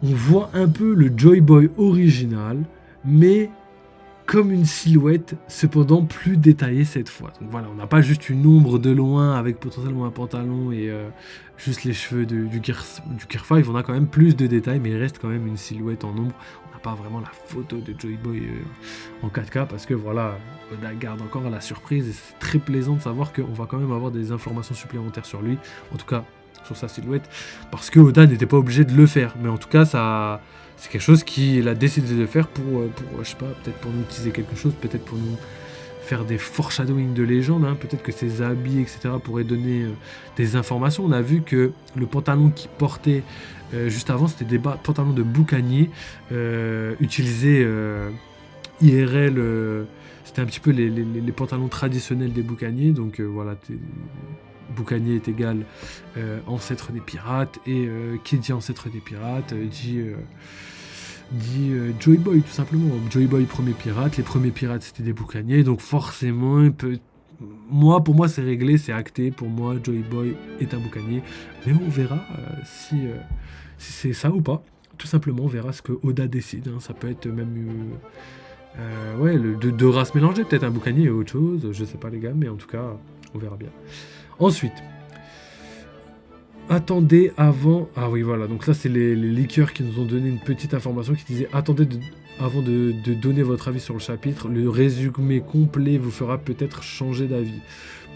on voit un peu le Joy Boy original, mais comme une silhouette, cependant plus détaillée cette fois. Donc voilà, on n'a pas juste une ombre de loin avec potentiellement un pantalon et juste les cheveux du Gear 5, on a quand même plus de détails, mais il reste quand même une silhouette en ombre. On n'a pas vraiment la photo de Joy Boy en 4K parce que voilà, Oda garde encore la surprise et c'est très plaisant de savoir qu'on va quand même avoir des informations supplémentaires sur lui, en tout cas sur sa silhouette, parce que Oda n'était pas obligé de le faire, mais en tout cas ça... C'est quelque chose qu'il a décidé de faire pour je sais pas, peut-être pour nous utiliser quelque chose, peut-être pour nous faire des foreshadowing de légendes, hein, peut-être que ses habits, etc. pourraient donner des informations. On a vu que le pantalon qu'il portait juste avant, c'était des pantalons de boucanier utilisés IRL, c'était un petit peu les pantalons traditionnels des boucaniers, donc voilà, boucanier est égal ancêtre des pirates, et qui dit ancêtre des pirates dit Joy Boy tout simplement. Joy Boy premier pirate, les premiers pirates c'était des boucaniers, donc forcément pour moi c'est réglé, c'est acté, pour moi Joy Boy est un boucanier, mais on verra si c'est ça ou pas, tout simplement on verra ce que Oda décide, hein. Ça peut être même ouais, deux races mélangées, peut-être un boucanier et autre chose, je sais pas les gars, mais en tout cas on verra bien. Ensuite, attendez avant... Ah oui, voilà, donc ça c'est les leakers qui nous ont donné une petite information qui disait attendez avant de donner votre avis sur le chapitre, le résumé complet vous fera peut-être changer d'avis.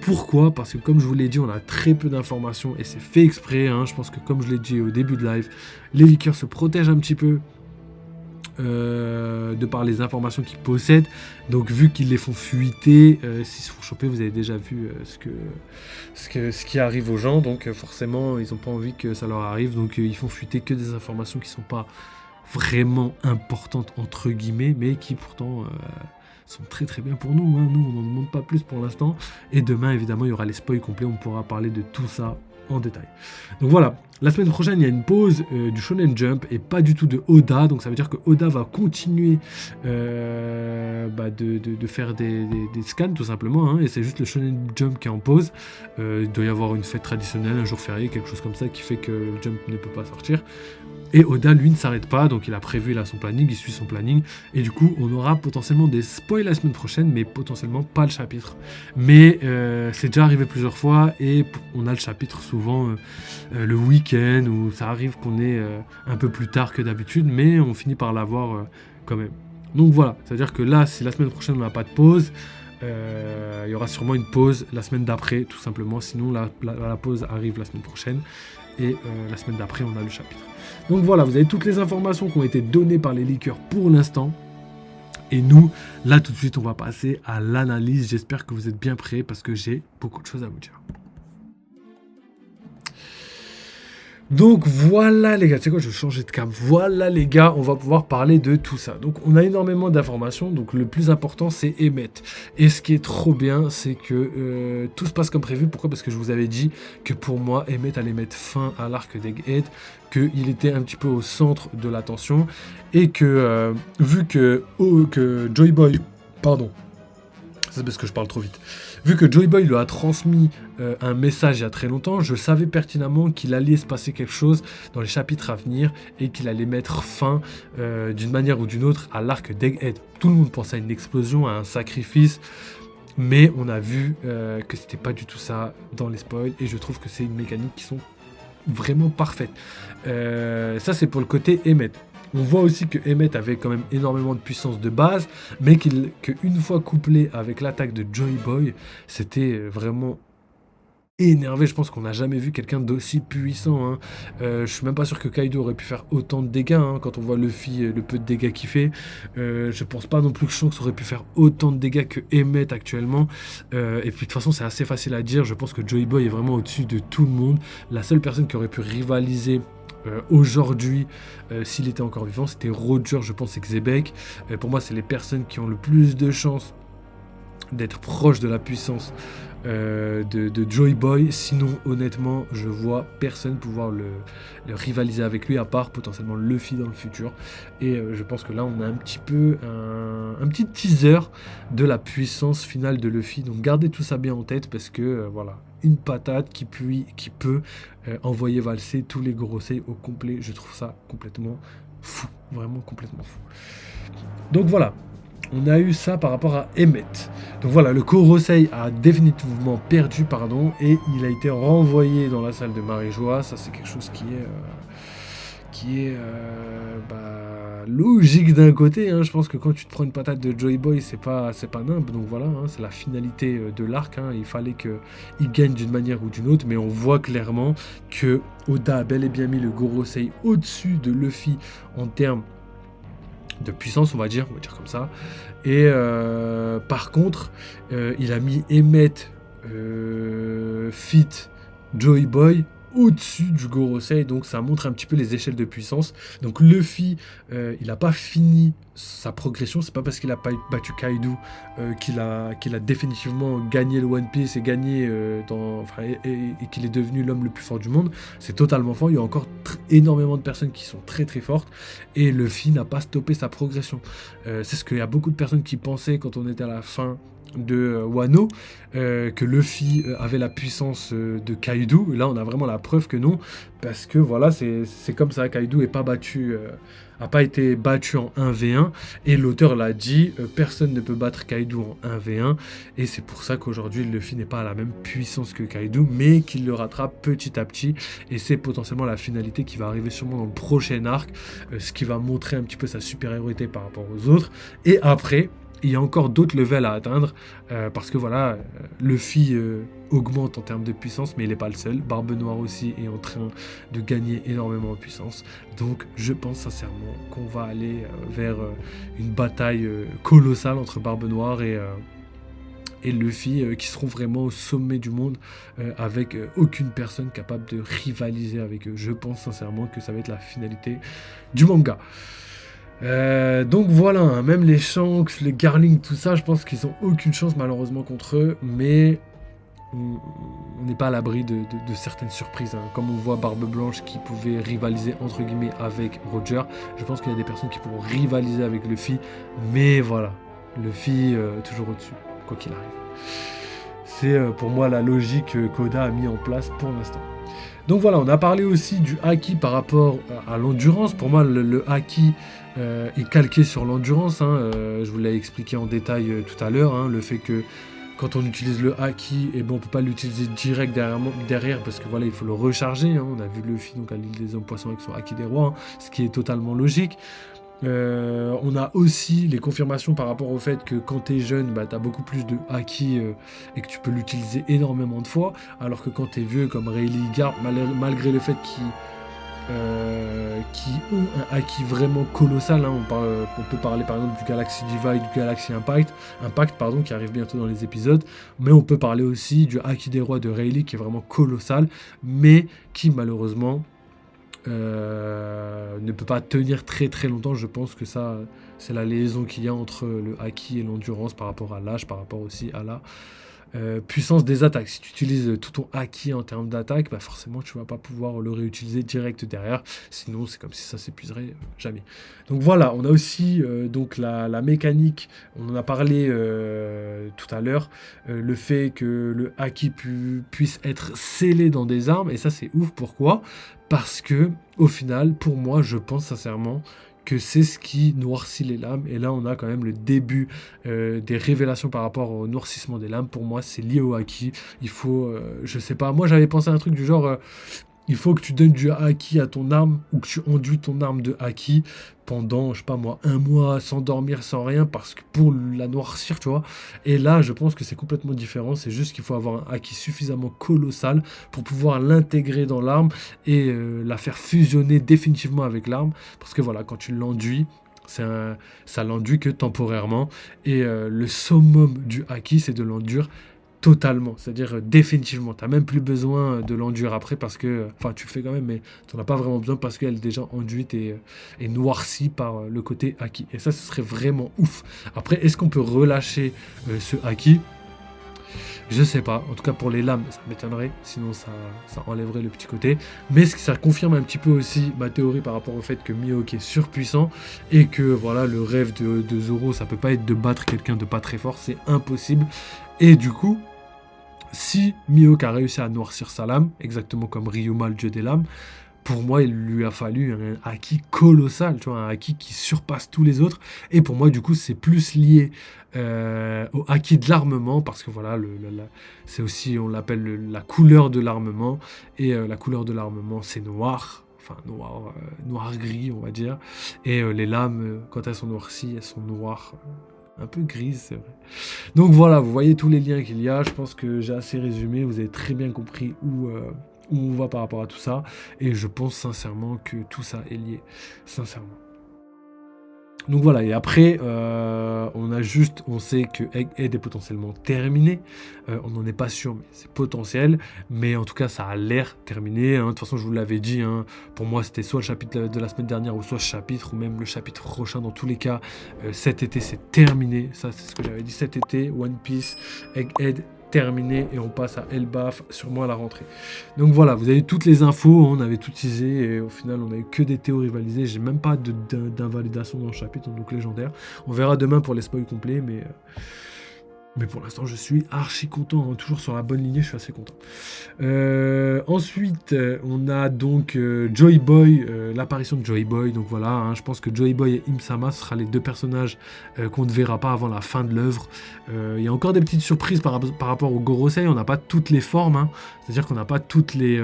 Pourquoi ? Parce que comme je vous l'ai dit, on a très peu d'informations et c'est fait exprès, hein. Je pense que comme je l'ai dit au début de live, les leakers se protègent un petit peu de par les informations qu'ils possèdent, donc vu qu'ils les font fuiter, s'ils se font choper, vous avez déjà vu ce qui arrive aux gens, donc forcément ils n'ont pas envie que ça leur arrive, donc ils font fuiter que des informations qui sont pas vraiment importantes entre guillemets, mais qui pourtant sont très très bien pour nous, hein. Nous on n'en demande pas plus pour l'instant, et demain évidemment il y aura les spoils complets, on pourra parler de tout ça en détail. Donc voilà, la semaine prochaine il y a une pause du Shonen Jump et pas du tout de Oda, donc ça veut dire que Oda va continuer de faire des scans tout simplement, hein, et c'est juste le Shonen Jump qui est en pause. Il doit y avoir une fête traditionnelle, un jour férié, quelque chose comme ça qui fait que le Jump ne peut pas sortir. Et Oda, lui, ne s'arrête pas, donc il a prévu là son planning, il suit son planning, et du coup, on aura potentiellement des spoils la semaine prochaine, mais potentiellement pas le chapitre. Mais c'est déjà arrivé plusieurs fois, et on a le chapitre souvent le week-end, où ça arrive qu'on est un peu plus tard que d'habitude, mais on finit par l'avoir quand même. Donc voilà, c'est-à-dire que là, si la semaine prochaine on n'a pas de pause, il y aura sûrement une pause la semaine d'après, tout simplement, sinon la pause arrive la semaine prochaine, et la semaine d'après, on a le chapitre. Donc voilà, vous avez toutes les informations qui ont été données par les leakers pour l'instant. Et nous, là tout de suite, on va passer à l'analyse. J'espère que vous êtes bien prêts parce que j'ai beaucoup de choses à vous dire. Donc voilà les gars, tu sais quoi, je vais changer de cam. Voilà les gars, on va pouvoir parler de tout ça. Donc on a énormément d'informations, donc le plus important c'est Emmet. Et ce qui est trop bien, c'est que tout se passe comme prévu. Pourquoi ? Parce que je vous avais dit que pour moi, Emmet allait mettre fin à l'arc d'Egghead, qu'il était un petit peu au centre de l'attention, et que vu que Joy Boy, pardon, c'est parce que je parle trop vite. Vu que Joy Boy lui a transmis un message il y a très longtemps, je savais pertinemment qu'il allait se passer quelque chose dans les chapitres à venir et qu'il allait mettre fin d'une manière ou d'une autre à l'arc d'Egghead. Tout le monde pensait à une explosion, à un sacrifice, mais on a vu que c'était pas du tout ça dans les spoils, et je trouve que c'est une mécanique qui sont vraiment parfaites. Ça c'est pour le côté Emmet. On voit aussi que Emmet avait quand même énormément de puissance de base, mais qu'une fois couplé avec l'attaque de Joy Boy, c'était vraiment énervé. Je pense qu'on n'a jamais vu quelqu'un d'aussi puissant, hein. Je suis même pas sûr que Kaido aurait pu faire autant de dégâts, hein, quand on voit Luffy, le peu de dégâts qu'il fait. Je pense pas non plus que Shanks aurait pu faire autant de dégâts que Emmet actuellement. Et puis de toute façon, c'est assez facile à dire. Je pense que Joy Boy est vraiment au-dessus de tout le monde. La seule personne qui aurait pu rivaliser aujourd'hui, s'il était encore vivant, c'était Roger, je pense, et Xebec. Pour moi, c'est les personnes qui ont le plus de chances d'être proches de la puissance de Joy Boy. Sinon, honnêtement, je vois personne pouvoir le rivaliser avec lui, à part potentiellement Luffy dans le futur. Et je pense que là, on a un petit peu un petit teaser de la puissance finale de Luffy. Donc, gardez tout ça bien en tête, parce que voilà, une patate qui peut envoyer valser tous les Gorosei au complet. Je trouve ça complètement fou, vraiment complètement fou. Donc voilà, on a eu ça par rapport à Emmet. Donc voilà, le Gorosei a définitivement perdu, et il a été renvoyé dans la salle de Marie-Joie. Ça, c'est quelque chose qui est logique d'un côté. Je pense que quand tu te prends une patate de Joy Boy, c'est pas nimble. Donc voilà, c'est la finalité de l'arc. Il fallait qu'il gagne d'une manière ou d'une autre, mais on voit clairement que Oda a bel et bien mis le Gorosei au-dessus de Luffy en termes de puissance, on va dire comme ça. Et par contre, il a mis Emmet, Fit, Joy Boy au-dessus du Gorosei, donc ça montre un petit peu les échelles de puissance. Donc Luffy, il n'a pas fini sa progression, c'est pas parce qu'il a pas battu Kaido qu'il a définitivement gagné le One Piece et gagné et qu'il est devenu l'homme le plus fort du monde. C'est totalement faux, il y a encore énormément de personnes qui sont très très fortes et Luffy n'a pas stoppé sa progression. C'est ce qu'il y a beaucoup de personnes qui pensaient quand on était à la fin de Wano, que Luffy avait la puissance de Kaido. Là on a vraiment la preuve que non, parce que voilà, c'est comme ça, Kaido a pas été battu en 1v1, et l'auteur l'a dit, personne ne peut battre Kaido en 1v1, et c'est pour ça qu'aujourd'hui Luffy n'est pas à la même puissance que Kaido, mais qu'il le rattrape petit à petit, et c'est potentiellement la finalité qui va arriver sûrement dans le prochain arc, ce qui va montrer un petit peu sa supériorité par rapport aux autres. Et après, il y a encore d'autres levels à atteindre, parce que voilà, Luffy augmente en termes de puissance, mais il n'est pas le seul. Barbe Noire aussi est en train de gagner énormément en puissance. Donc je pense sincèrement qu'on va aller vers une bataille colossale entre Barbe Noire et Luffy, qui seront vraiment au sommet du monde, avec aucune personne capable de rivaliser avec eux. Je pense sincèrement que ça va être la finalité du manga. Donc voilà, même les Shanks, les Garling, tout ça, je pense qu'ils ont aucune chance malheureusement contre eux, mais on n'est pas à l'abri de certaines surprises, comme on voit Barbe Blanche qui pouvait rivaliser entre guillemets avec Roger. Je pense qu'il y a des personnes qui pourront rivaliser avec Luffy, mais voilà, Luffy toujours au-dessus, quoi qu'il arrive. C'est pour moi la logique qu'Oda a mis en place pour l'instant. Donc voilà, on a parlé aussi du haki par rapport à l'endurance. Pour moi, le haki est calqué sur l'endurance. Je vous l'ai expliqué en détail tout à l'heure. Le fait que quand on utilise le haki, on ne peut pas l'utiliser direct derrière parce que voilà, il faut le recharger. On a vu Luffy donc, à l'île des hommes poissons avec son haki des rois, ce qui est totalement logique. On a aussi les confirmations par rapport au fait que quand tu es jeune, tu as beaucoup plus de haki et que tu peux l'utiliser énormément de fois, alors que quand tu es vieux comme Rayleigh Garp, malgré le fait qu'ils ont un haki vraiment colossal, on peut parler par exemple du Galaxy Divide, du Galaxy Impact qui arrive bientôt dans les épisodes, mais on peut parler aussi du haki des rois de Rayleigh qui est vraiment colossal, mais qui malheureusement ne peut pas tenir très très longtemps. Je pense que ça, c'est la liaison qu'il y a entre le haki et l'endurance par rapport à l'âge, par rapport aussi à la puissance des attaques. Si tu utilises tout ton haki en termes d'attaque, forcément tu vas pas pouvoir le réutiliser direct derrière, sinon c'est comme si ça s'épuiserait jamais. Donc voilà, on a aussi donc la mécanique, on en a parlé tout à l'heure, le fait que le haki puisse être scellé dans des armes, et ça c'est ouf. Pourquoi ? Parce que au final, pour moi, je pense sincèrement que c'est ce qui noircit les lames. Et là, on a quand même le début des révélations par rapport au noircissement des lames. Pour moi, c'est lié au haki. Il faut, je sais pas, moi j'avais pensé à un truc du genre, il faut que tu donnes du haki à ton arme ou que tu enduis ton arme de haki pendant, je sais pas moi, 1 mois sans dormir, sans rien, parce que pour la noircir, tu vois. Et là, je pense que c'est complètement différent. C'est juste qu'il faut avoir un haki suffisamment colossal pour pouvoir l'intégrer dans l'arme et la faire fusionner définitivement avec l'arme. Parce que voilà, quand tu l'enduis, ça l'enduit que temporairement. Et le summum du haki, c'est de l'enduire totalement, c'est-à-dire définitivement. Tu n'as même plus besoin de l'enduire après parce que, enfin tu le fais quand même, mais tu n'en as pas vraiment besoin parce qu'elle est déjà enduite et noircie par le côté haki. Et ça, ce serait vraiment ouf. Après, est-ce qu'on peut relâcher ce haki ? Je sais pas, en tout cas pour les lames, ça m'étonnerait, sinon ça enlèverait le petit côté. Mais ça confirme un petit peu aussi ma théorie par rapport au fait que Mihawk est surpuissant et que voilà, le rêve de Zoro, ça peut pas être de battre quelqu'un de pas très fort, c'est impossible. Et du coup, Si Mihawk a réussi à noircir sa lame, exactement comme Ryuma, le dieu des lames, pour moi, il lui a fallu un haki colossal, tu vois, un haki qui surpasse tous les autres. Et pour moi, du coup, c'est plus lié au haki de l'armement, parce que voilà, c'est aussi, on l'appelle la couleur de l'armement. Et la couleur de l'armement, c'est noir. Enfin, noir, noir-gris, on va dire. Et les lames, quand elles sont noircies, elles sont noires. Un peu grises, c'est vrai. Donc voilà, vous voyez tous les liens qu'il y a. Je pense que j'ai assez résumé. Vous avez très bien compris où on va par rapport à tout ça. Et je pense sincèrement que tout ça est lié. Sincèrement. Donc voilà, et après, on sait que Egghead est potentiellement terminé. On n'en est pas sûr, mais c'est potentiel. Mais en tout cas, ça a l'air terminé, hein. De toute façon, je vous l'avais dit, hein, pour moi, c'était soit le chapitre de la semaine dernière, ou soit ce chapitre, ou même le chapitre prochain. Dans tous les cas, cet été, c'est terminé. Ça, c'est ce que j'avais dit cet été. One Piece, Egghead, terminé, et on passe à Elbaf, sûrement à la rentrée. Donc voilà, vous avez toutes les infos, hein, on avait tout teasé, et au final, on a eu que des théories validées. J'ai même pas d'invalidation dans le chapitre, donc légendaire. On verra demain pour les spoils complets, mais pour l'instant, je suis archi content, hein, toujours sur la bonne lignée, je suis assez content. Ensuite, on a donc Joy Boy, l'apparition de Joy Boy. Donc voilà, hein, je pense que Joy Boy et Im-sama, ce sera les deux personnages qu'on ne verra pas avant la fin de l'œuvre. Il y a encore des petites surprises par rapport au Gorosei. On n'a pas toutes les formes, hein, c'est-à-dire qu'on n'a pas toutes les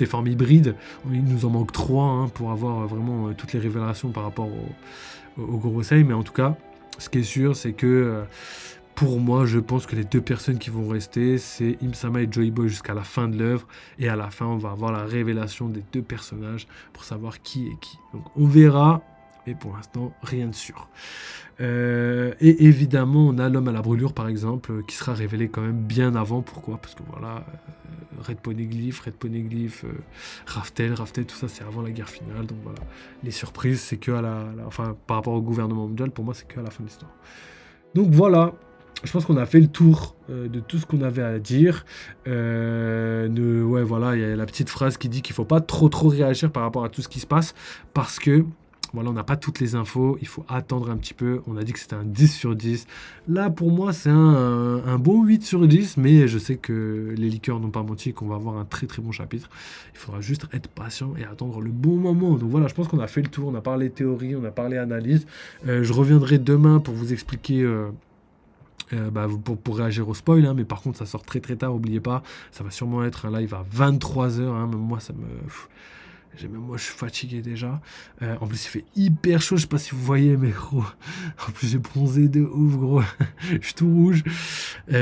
formes hybrides. Il nous en manque 3 hein, pour avoir vraiment toutes les révélations par rapport au Gorosei. Mais en tout cas, ce qui est sûr, c'est que pour moi, je pense que les deux personnes qui vont rester, c'est Im-sama et Joy Boy jusqu'à la fin de l'œuvre. Et à la fin, on va avoir la révélation des deux personnages pour savoir qui est qui. Donc on verra, mais pour l'instant, rien de sûr. Et évidemment, on a l'homme à la brûlure, par exemple, qui sera révélé quand même bien avant. Pourquoi? Parce que voilà, Red Poneglyph, Raftel, tout ça, c'est avant la guerre finale. Donc voilà, les surprises, c'est que enfin, par rapport au gouvernement mondial, pour moi, c'est que à la fin de l'histoire. Donc voilà, je pense qu'on a fait le tour de tout ce qu'on avait à dire. Ouais, voilà, il y a la petite phrase qui dit qu'il ne faut pas trop réagir par rapport à tout ce qui se passe, parce que voilà, on n'a pas toutes les infos, il faut attendre un petit peu. On a dit que c'était un 10 sur 10. Là, pour moi, c'est un bon 8 sur 10, mais je sais que les liqueurs n'ont pas menti et qu'on va avoir un très bon chapitre. Il faudra juste être patient et attendre le bon moment. Donc voilà, je pense qu'on a fait le tour, on a parlé théorie, on a parlé analyse. Je reviendrai demain pour vous expliquer... pour réagir au spoil, hein, mais par contre ça sort très tard, n'oubliez pas, ça va sûrement être un live à 23h, hein, même moi je suis fatigué déjà. En plus il fait hyper chaud, je sais pas si vous voyez, mais gros, en plus j'ai bronzé de ouf, gros, je suis tout rouge, ouais,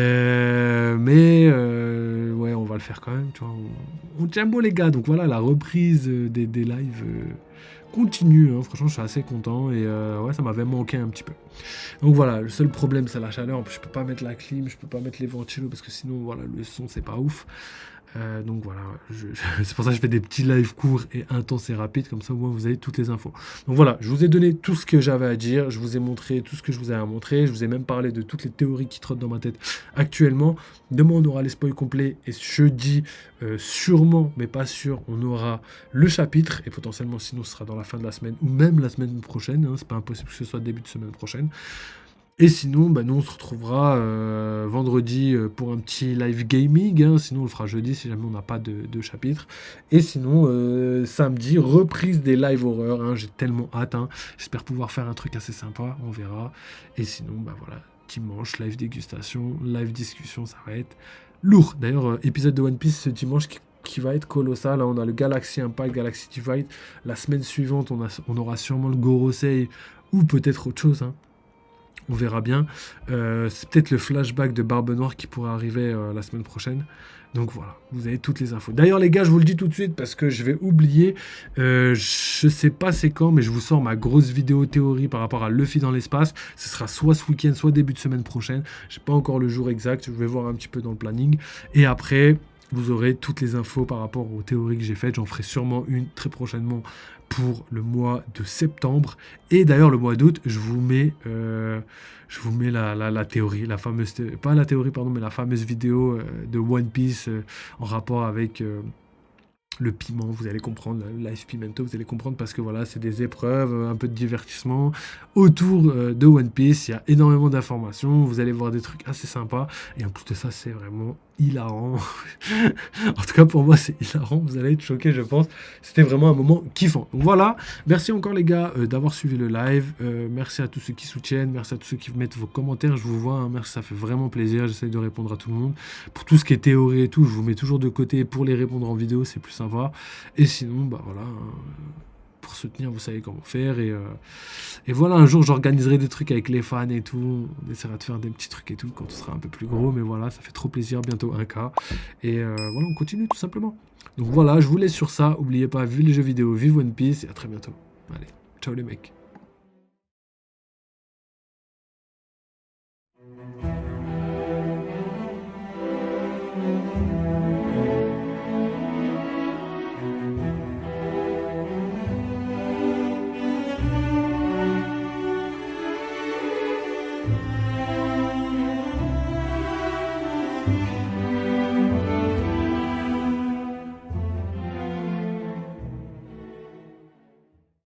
on va le faire quand même, tu vois, on tient beau les gars. Donc voilà, la reprise des lives continue, hein. Franchement je suis assez content, et ouais, ça m'avait manqué un petit peu. Donc voilà, le seul problème c'est la chaleur. En plus je peux pas mettre la clim, je peux pas mettre les ventilos parce que sinon voilà, le son c'est pas ouf. Donc voilà, c'est pour ça que je fais des petits lives courts et intenses et rapides, comme ça au moins vous avez toutes les infos. Donc voilà, je vous ai donné tout ce que j'avais à dire, je vous ai montré tout ce que je vous ai à montrer, je vous ai même parlé de toutes les théories qui trottent dans ma tête actuellement. Demain on aura les spoils complets, et jeudi, sûrement, mais pas sûr, on aura le chapitre, et potentiellement sinon ce sera dans la fin de la semaine, ou même la semaine prochaine, hein, c'est pas impossible que ce soit début de semaine prochaine. Et sinon, nous on se retrouvera vendredi pour un petit live gaming, hein. Sinon on le fera jeudi si jamais on n'a pas de chapitre. Et sinon, samedi, reprise des live horreur, hein. J'ai tellement hâte, hein. J'espère pouvoir faire un truc assez sympa, on verra. Et sinon, voilà, dimanche, live dégustation, live discussion, ça va être lourd. D'ailleurs, épisode de One Piece ce dimanche qui va être colossal, hein. On a le Galaxy Impact, Galaxy Divide. La semaine suivante, on aura sûrement le Gorosei, ou peut-être autre chose, hein. On verra bien. C'est peut-être le flashback de Barbe Noire qui pourrait arriver la semaine prochaine. Donc voilà, vous avez toutes les infos. D'ailleurs les gars, je vous le dis tout de suite parce que je vais oublier. Je sais pas c'est quand, mais je vous sors ma grosse vidéo théorie par rapport à Luffy dans l'espace. Ce sera soit ce week-end, soit début de semaine prochaine. Je n'ai pas encore le jour exact. Je vais voir un petit peu dans le planning. Et après, vous aurez toutes les infos par rapport aux théories que j'ai faites. J'en ferai sûrement une très prochainement pour le mois de septembre. Et d'ailleurs, le mois d'août, je vous mets la théorie, la fameuse vidéo de One Piece en rapport avec le piment, vous allez comprendre, l'Ice Pimento, vous allez comprendre parce que voilà, c'est des épreuves, un peu de divertissement autour de One Piece. Il y a énormément d'informations, vous allez voir des trucs assez sympas. Et en plus de ça, c'est vraiment hilarant. En tout cas, pour moi, c'est hilarant. Vous allez être choqués, je pense. C'était vraiment un moment kiffant. Donc voilà, merci encore les gars d'avoir suivi le live. Merci à tous ceux qui soutiennent, merci à tous ceux qui mettent vos commentaires. Je vous vois, hein, merci, ça fait vraiment plaisir. J'essaie de répondre à tout le monde. Pour tout ce qui est théorie et tout, je vous mets toujours de côté pour les répondre en vidéo, c'est plus sympa. Et sinon, bah voilà, hein, pour soutenir, vous savez comment faire. Et voilà, un jour, j'organiserai des trucs avec les fans et tout. On essaiera de faire des petits trucs et tout quand on sera un peu plus gros. Mais voilà, ça fait trop plaisir, bientôt 1K. Et voilà, on continue tout simplement. Donc voilà, je vous laisse sur ça. N'oubliez pas, vive les jeux vidéo, vive One Piece et à très bientôt. Allez, ciao les mecs.